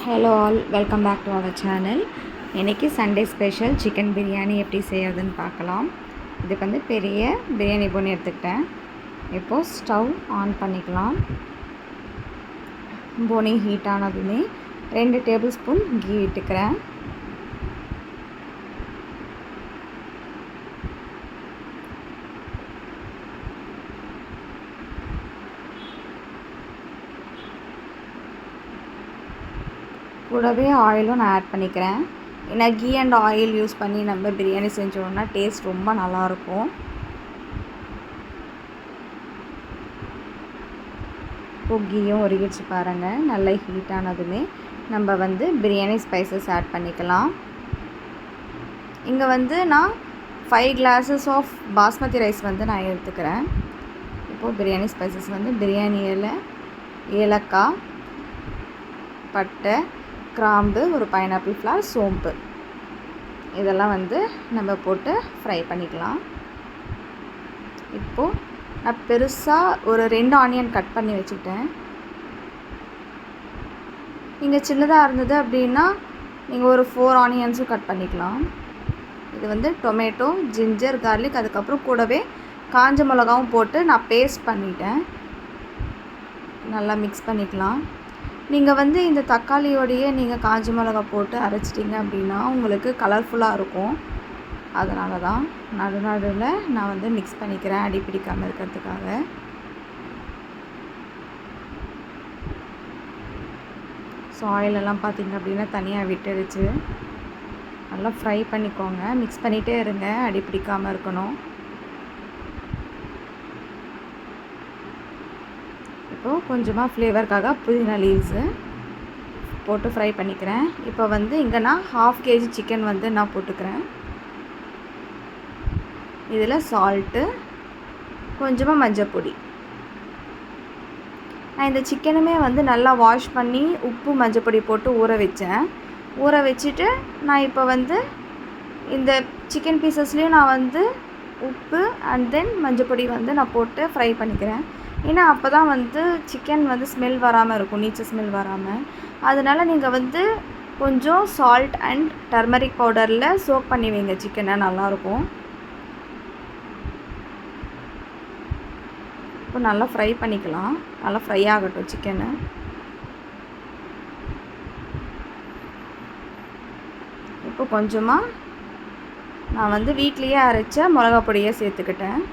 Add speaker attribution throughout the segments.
Speaker 1: Hello all, welcome back to our channel. இன்றைக்கி Sunday special chicken biryani எப்படி செய்யறதுன்னு பார்க்கலாம். இதுக்கு வந்து பெரிய பிரியாணி பொண்ணு எடுத்துக்கிட்டேன். இப்போது ஸ்டவ் ஆன் பண்ணிக்கலாம். போனி ஹீட் ஆனதுமே 2 டேபிள் ஸ்பூன் கீ விட்டுக்கிறேன். கூடவே ஆயிலும் நான் ஆட் பண்ணிக்கிறேன். ஏன்னா கீ அண்ட் ஆயில் யூஸ் பண்ணி நம்ம பிரியாணி செஞ்சோம்னா டேஸ்ட் ரொம்ப நல்லாயிருக்கும். இப்போ கீயும் உருகிடுச்சு பாருங்கள். நல்லா ஹீட் ஆனதுமே நம்ம வந்து பிரியாணி ஸ்பைசஸ் ஆட் பண்ணிக்கலாம். இங்கே வந்து நான் 5 glasses ஆஃப் பாஸ்மதி ரைஸ் வந்து நான் எடுத்துக்கிறேன். இப்போது பிரியாணி ஸ்பைசஸ் வந்து பிரியாணி இலை, ஏலக்காய், பட்டை, கிராம்பு, ஒரு பைனாப்பிள் ஃப்ளவர், சோம்பு, இதெல்லாம் வந்து நம்ம போட்டு ஃப்ரை பண்ணிக்கலாம். இப்போது நான் பெருசாக ஒரு 2 ஆனியன் கட் பண்ணி வச்சுக்கிட்டேன். நீங்கள் சின்னதாக இருந்தது அப்படின்னா நீங்கள் ஒரு 4 ஆனியன்ஸும் கட் பண்ணிக்கலாம். இது வந்து டொமேட்டோ, ஜிஞ்சர், கார்லிக், அதுக்கப்புறம் கூடவே காஞ்ச மிளகாவும் போட்டு நான் பேஸ்ட் பண்ணிட்டேன். நல்லா மிக்ஸ் பண்ணிக்கலாம். நீங்கள் வந்து இந்த தக்காளியோடையே நீங்கள் காஞ்ச மிளகா போட்டு அரைச்சிட்டிங்க அப்படின்னா உங்களுக்கு கலர்ஃபுல்லாக இருக்கும். அதனால தான் நடுவில் நான் வந்து மிக்ஸ் பண்ணிக்கிறேன், அடி பிடிக்காமல் இருக்கிறதுக்காக. ஸோ ஆயிலெல்லாம் பார்த்திங்க அப்படின்னா தனியாக விட்டுடுச்சு. நல்லா ஃப்ரை பண்ணிக்கோங்க, மிக்ஸ் பண்ணிகிட்டே இருங்க, அடி பிடிக்காமல் இருக்கணும். இப்போது கொஞ்சமாக ஃப்ளேவருக்காக புதினா லீவ்ஸு போட்டு ஃப்ரை பண்ணிக்கிறேன். இப்போ வந்து இங்கே நான் 1/2 kg சிக்கன் வந்து நான் போட்டுக்கிறேன். இதில் சால்ட்டு, கொஞ்சமாக மஞ்சப்பொடி. நான் இந்த சிக்கனுமே வந்து நல்லா வாஷ் பண்ணி உப்பு மஞ்சப்பொடி போட்டு ஊற வச்சேன். ஊற வச்சுட்டு நான் இப்போ வந்து இந்த சிக்கன் பீசஸ்லேயும் நான் வந்து உப்பு அண்ட் தென் மஞ்சப்பொடி வந்து நான் போட்டு ஃப்ரை பண்ணிக்கிறேன். ஏன்னா அப்போ தான் வந்து சிக்கன் வந்து ஸ்மெல் வராமல் இருக்கும், நீச்சல் ஸ்மெல் வராமல். அதனால் நீங்கள் வந்து கொஞ்சம் சால்ட் அண்ட் டர்மரிக் பவுடரில் சோக் பண்ணி வைங்க சிக்கனை, நல்லாயிருக்கும். இப்போ நல்லா ஃப்ரை பண்ணிக்கலாம். நல்லா ஃப்ரை ஆகட்டும் சிக்கனு. இப்போ கொஞ்சமாக நான் வந்து வீட்லேயே அரைச்ச மிளகா பொடியை சேர்த்துக்கிட்டேன்.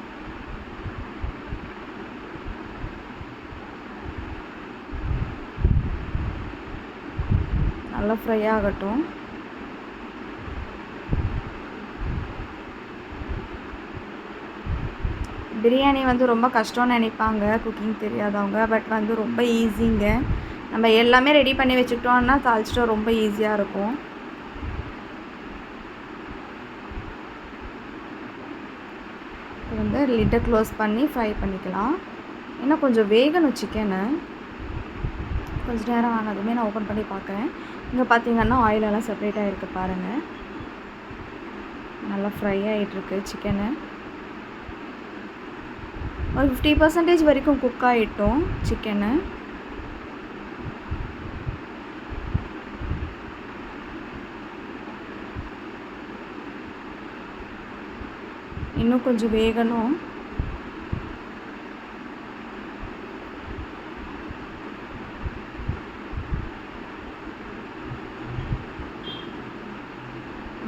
Speaker 1: நல்லா ஃப்ரை ஆகட்டும். பிரியாணி வந்து ரொம்ப கஷ்டம்னு நினைப்பாங்க குக்கிங் தெரியாதவங்க. பட் வந்து ரொம்ப ஈஸிங்க. நம்ம எல்லாமே ரெடி பண்ணி வச்சுக்கிட்டோம்னா தாளிச்சிட்டா ரொம்ப ஈஸியாக இருக்கும். இப்போ வந்து லிட்டை க்ளோஸ் பண்ணி ஃப்ரை பண்ணிக்கலாம். ஏன்னா கொஞ்சம் வேகணும் சிக்கனு. கொஞ்சம் நேரம் ஆனதுமே நான் ஓப்பன் பண்ணி பார்க்குறேன். இங்கே பார்த்தீங்கன்னா ஆயிலெல்லாம் செப்ரேட் ஆகிருக்கு பாருங்கள். நல்லா ஃப்ரை ஆகிட்டுருக்கு சிக்கனு. ஒரு 50% வரைக்கும் குக் ஆகிட்டோம் சிக்கனு. இன்னும் கொஞ்சம் வேகணும்.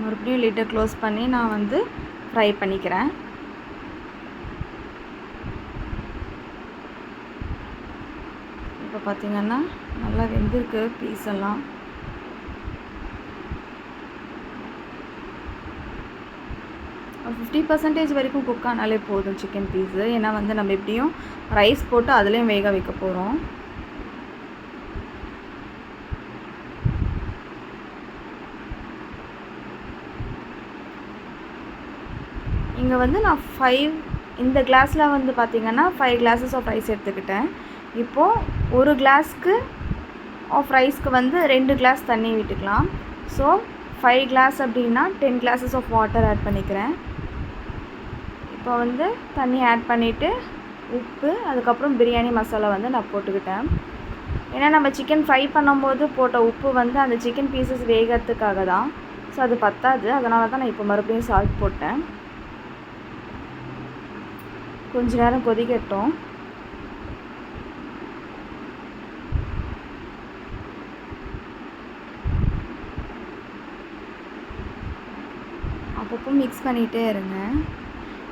Speaker 1: மறுபடியும் லிட்டை க்ளோஸ் பண்ணி நான் வந்து ஃப்ரை பண்ணிக்கிறேன். இப்போ பார்த்திங்கன்னா நல்லா வெந்திருக்கு பீஸ் எல்லாம். ஒரு 50% வரைக்கும் குக் ஆனாலே போதும் சிக்கன் பீஸு. ஏன்னா வந்து நம்ம எப்படியும் ரைஸ் போட்டு அதுலேயும் வேக வைக்க போகிறோம். இங்கே வந்து நான் இந்த கிளாஸில் வந்து பார்த்திங்கன்னா 5 glasses ஆஃப் ரைஸ் எடுத்துக்கிட்டேன். இப்போது ஒரு கிளாஸ்க்கு ஆஃப் ரைஸ்க்கு வந்து 2 glass தண்ணி விட்டுக்கலாம். ஸோ 5 glass அப்படின்னா 10 glasses ஆஃப் வாட்டர் ஆட் பண்ணிக்கிறேன். இப்போ வந்து தண்ணி ஆட் பண்ணிவிட்டு உப்பு, அதுக்கப்புறம் பிரியாணி மசாலா வந்து நான் போட்டுக்கிட்டேன். ஏன்னா நம்ம சிக்கன் ஃப்ரை பண்ணும்போது போட்ட உப்பு வந்து அந்த சிக்கன் பீசஸ் வேகிறதுக்காக தான். ஸோ அது பத்தாது, அதனால தான் நான் இப்போ மறுபடியும் சால்ட் போட்டேன். கொஞ்ச நேரம் கொதிக்கட்டும். அப்பப்போ மிக்ஸ் பண்ணிகிட்டே இருங்க.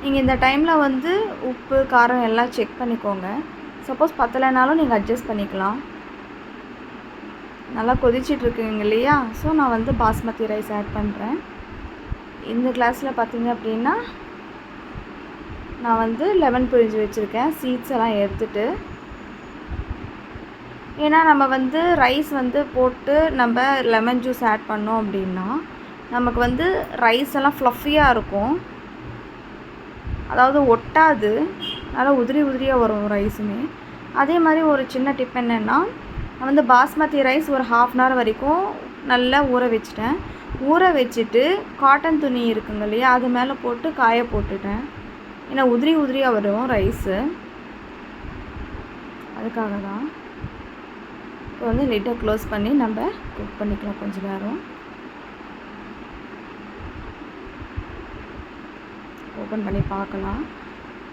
Speaker 1: நீங்கள் இந்த டைமில் வந்து உப்பு காரம் எல்லாம் செக் பண்ணிக்கோங்க. சப்போஸ் பத்தலைனாலும் நீங்கள் அட்ஜஸ்ட் பண்ணிக்கலாம். நல்லா கொதிச்சிட்ருக்குங்க இல்லையா? ஸோ நான் வந்து பாஸ்மதி ரைஸ் ஆட் பண்ணுறேன். இந்த கிளாஸில் பார்த்திங்க அப்படின்னா நான் வந்து லெமன் பிழிஞ்சு வச்சுருக்கேன், சீட்ஸ் எல்லாம் எடுத்துகிட்டு. ஏன்னா நம்ம வந்து ரைஸ் வந்து போட்டு நம்ம லெமன் ஜூஸ் ஆட் பண்ணோம் அப்படின்னா நமக்கு வந்து ரைஸ் எல்லாம் ஃப்ளஃபியாக இருக்கும், அதாவது ஒட்டாது, நல்லா உதிரி உதிரியாக வரும் ரைஸுமே. அதே மாதிரி ஒரு சின்ன டிப் என்னென்னா, நான் வந்து பாஸ்மதி ரைஸ் ஒரு 1/2 அன் ஹவர் வரைக்கும் நல்லா ஊற வச்சுட்டேன். ஊற வச்சுட்டு காட்டன் துணி இருக்குங்க இல்லையா, அது மேலே போட்டு காய போட்டுட்டேன். ஏன்னா உதிரி உதிரியாக வரும் ரைஸு, அதுக்காக தான். இப்போ வந்து லிட்டை க்ளோஸ் பண்ணி நம்ம குக் பண்ணிக்கலாம் கொஞ்ச நேரம். ஓப்பன் பண்ணி பார்க்கலாம்.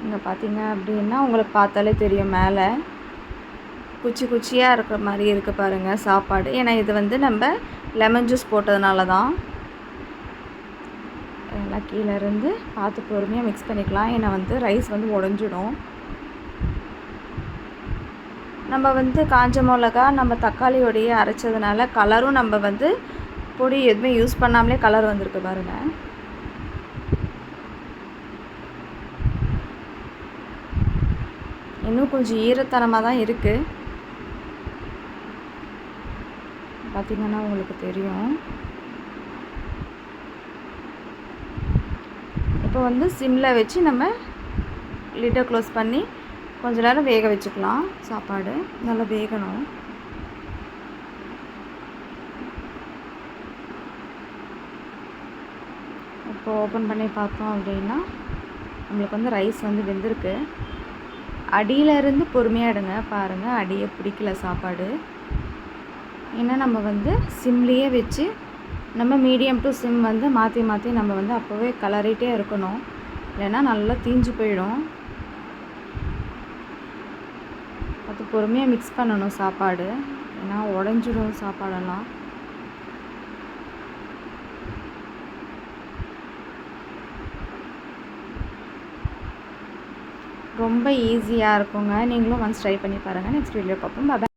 Speaker 1: இங்கே பார்த்தீங்க அப்படின்னா உங்களுக்கு பார்த்தாலே தெரியும், மேலே குச்சி குச்சியாக இருக்கிற மாதிரி இருக்குது பாருங்கள் சாப்பாடு. ஏன்னா இது வந்து நம்ம லெமன் ஜூஸ் போட்டதுனால தான். எல்லாம் கீழே இருந்து பார்த்து பொறுமையாக மிக்ஸ் பண்ணிக்கலாம், ஏன்னா வந்து ரைஸ் வந்து உடஞ்சிடும். நம்ம வந்து காஞ்ச மிளகா நம்ம தக்காளியோடையே அரைச்சதுனால கலரும் நம்ம வந்து பொடி எதுவுமே யூஸ் பண்ணாமலே கலர் வந்திருக்கு பாருங்கள். இன்னும் கொஞ்சம் ஈரத்தனமாக தான் இருக்குது, பார்த்திங்கன்னா உங்களுக்கு தெரியும். இப்போ வந்து சிம்மில் வச்சு நம்ம லிட்டை க்ளோஸ் பண்ணி கொஞ்ச நேரம் வேக வச்சுக்கலாம். சாப்பாடு நல்லா வேகணும். இப்போ ஓப்பன் பண்ணி பார்த்தோம் அப்படின்னா நம்மளுக்கு வந்து ரைஸ் வந்து வெந்திருக்கு. அடியிலேருந்து பொறுமையாக எடுங்க பாருங்கள், அடியை பிடிக்கல சாப்பாடு. ஏன்னா நம்ம வந்து சிம்லேயே வச்சு நம்ம மீடியம் டு சிம் வந்து மாற்றி மாற்றி நம்ம வந்து அப்போவே கலரிட்டே இருக்கணும், இல்லைன்னா நல்லா தீஞ்சு போயிடும். அது பொறுமையாக மிக்ஸ் பண்ணணும் சாப்பாடு, ஏன்னா உடஞ்சிடும் சாப்பாடெல்லாம். ரொம்ப ஈஸியாக இருக்குங்க, நீங்களும் ஒன்ஸ் ட்ரை பண்ணி பாருங்கள். நெக்ஸ்ட் வீடியோ பார்ப்போம். பாய்.